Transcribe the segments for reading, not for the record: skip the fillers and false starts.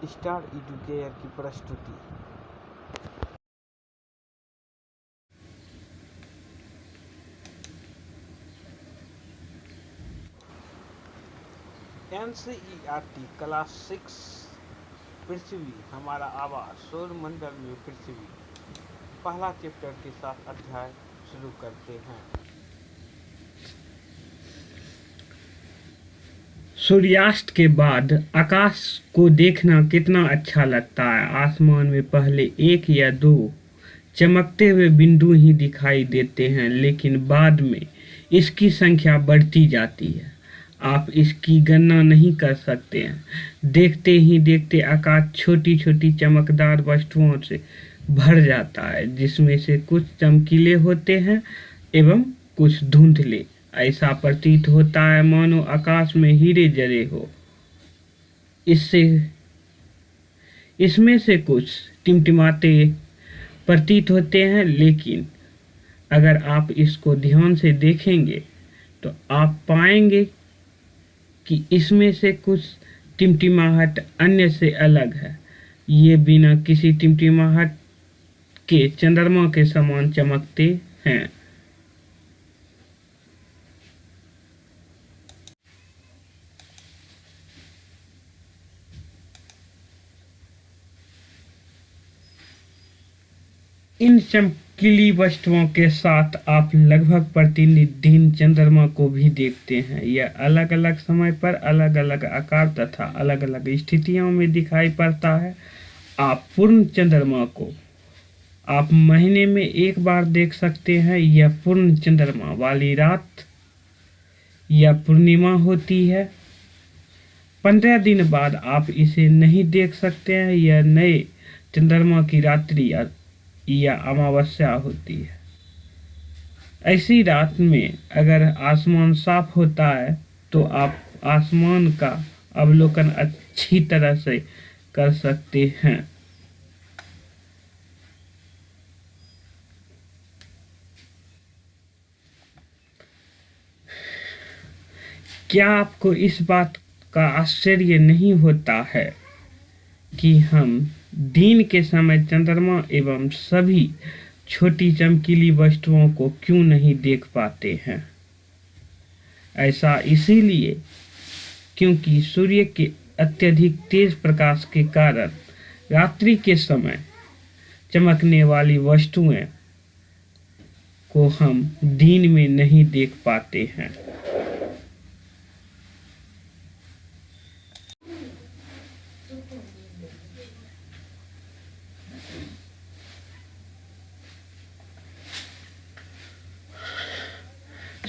Star Educare की प्रस्तुति। NCERT class 6 पृथ्वी हमारा आवास सौर मंडल में पृथ्वी, पहला चैप्टर के साथ अध्याय शुरू करते हैं। सूर्यास्त के बाद आकाश को देखना कितना अच्छा लगता है। आसमान में पहले एक या दो चमकते हुए बिंदु ही दिखाई देते हैं, लेकिन बाद में इसकी संख्या बढ़ती जाती है। आप इसकी गणना नहीं कर सकते हैं। देखते ही देखते आकाश छोटी छोटी चमकदार वस्तुओं से भर जाता है, जिसमें से कुछ चमकीले होते हैं एवं कुछ धुंधले। ऐसा प्रतीत होता है मानो आकाश में हीरे जड़े हो। इसमें से कुछ टिमटिमाते प्रतीत होते हैं, लेकिन अगर आप इसको ध्यान से देखेंगे तो आप पाएंगे कि इसमें से कुछ टिमटिमाहट अन्य से अलग है। ये बिना किसी टिमटिमाहट के चंद्रमा के समान चमकते हैं। इन चमकीली वस्तुओं के साथ आप लगभग प्रतिदिन चंद्रमा को भी देखते हैं। यह अलग अलग समय पर अलग अलग आकार तथा अलग अलग स्थितियों में दिखाई पड़ता है। आप पूर्ण चंद्रमा को आप महीने में एक बार देख सकते हैं। यह पूर्ण चंद्रमा वाली रात या पूर्णिमा होती है। 15 दिन बाद आप इसे नहीं देख सकते हैं। यह नए चंद्रमा की रात्रि या अमावस्या होती है। ऐसी रात में अगर आसमान साफ होता है तो आप आसमान का अवलोकन अच्छी तरह से कर सकते हैं। क्या आपको इस बात का आश्चर्य नहीं होता है कि हम दिन के समय चंद्रमा एवं सभी छोटी चमकीली वस्तुओं को क्यों नहीं देख पाते हैं? ऐसा इसीलिए क्योंकि सूर्य के अत्यधिक तेज प्रकाश के कारण रात्रि के समय चमकने वाली वस्तुएं को हम दिन में नहीं देख पाते हैं।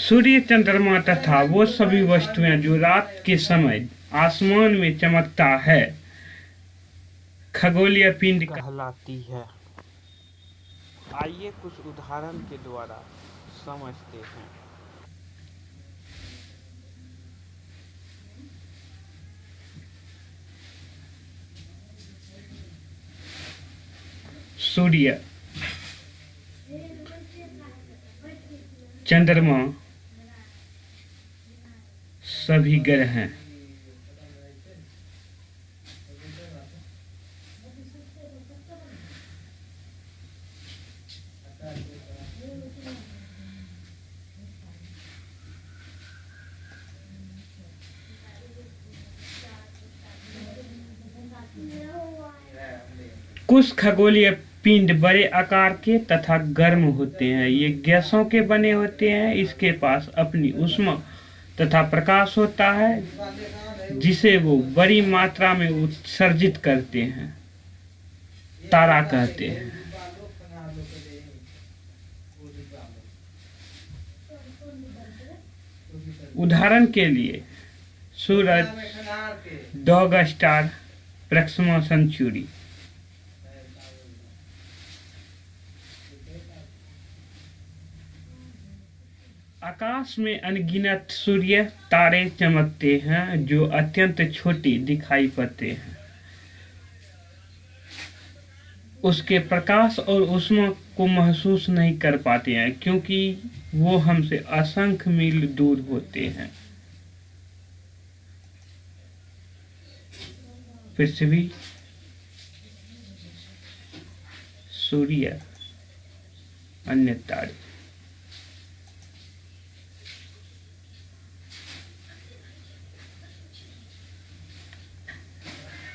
सूर्य, चंद्रमा तथा वो सभी वस्तुएं जो रात के समय आसमान में चमकता है, खगोलीय पिंड कहलाती है। आइए कुछ उदाहरण के द्वारा समझते हैं। सूर्य, चंद्रमा, सभी ग्रह हैं। कुछ खगोलीय पिंड बड़े आकार के तथा गर्म होते हैं। ये गैसों के बने होते हैं। इसके पास अपनी ऊष्मा तथा प्रकाश होता है, जिसे वो बड़ी मात्रा में उत्सर्जित करते हैं। तारा कहते हैं। उदाहरण के लिए सूरज, डॉग स्टार, प्रक्सिमा सेंचुरी। आकाश में अनगिनत सूर्य तारे चमकते हैं जो अत्यंत छोटे दिखाई पड़ते हैं। उसके प्रकाश और ऊष्मा को महसूस नहीं कर पाते हैं, क्योंकि वो हमसे असंख्य मील दूर होते हैं। पृथ्वी, सूर्य, अन्य तारे।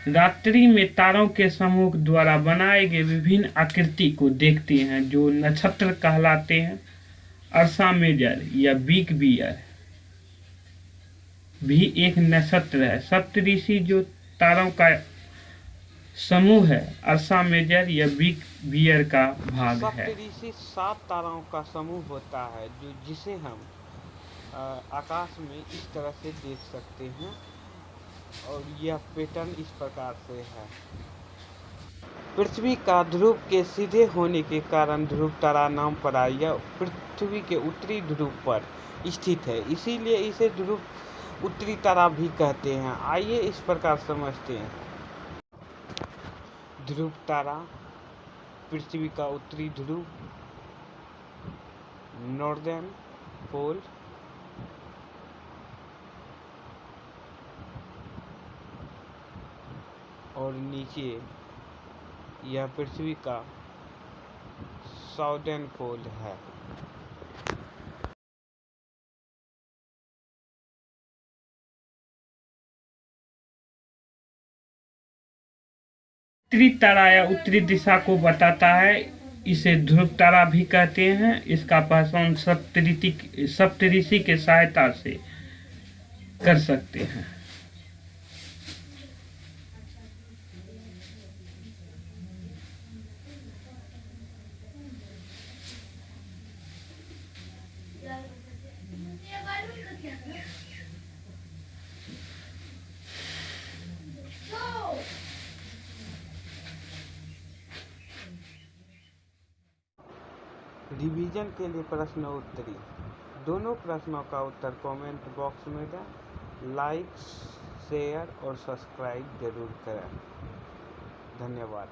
रात्रि में तारों के समूह द्वारा बनाए गए विभिन्न आकृति को देखते हैं जो नक्षत्र कहलाते हैं। अर्सा मेजर या बिग बियर भी एक नक्षत्र है। सप्तऋषि जो तारों का समूह है, अर्सा मेजर या बिग बियर का भाग है। सप्तऋषि 7 तारों का समूह होता है जिसे हम आकाश में इस तरह से देख सकते हैं और यह पैटर्न इस प्रकार से है। पृथ्वी का ध्रुव के सीधे होने के कारण ध्रुव तारा नाम पड़ा। यह पृथ्वी के उत्तरी ध्रुव पर स्थित है, इसीलिए इसे ध्रुव उत्तरी तारा भी कहते हैं। आइए इस प्रकार समझते हैं। ध्रुव तारा, पृथ्वी का उत्तरी ध्रुव, नॉर्दर्न पोल, और नीचे यह पृथ्वी का साउदर्न पोल है। उत्तरी तारा या उत्तरी दिशा को बताता है, इसे ध्रुव तारा भी कहते हैं। इसका पहचान सप्तऋषि के सहायता से कर सकते हैं। रिवीजन के लिए प्रश्न उत्तरी। दोनों प्रश्नों का उत्तर कमेंट बॉक्स में दें। लाइक, शेयर और सब्सक्राइब जरूर करें। धन्यवाद।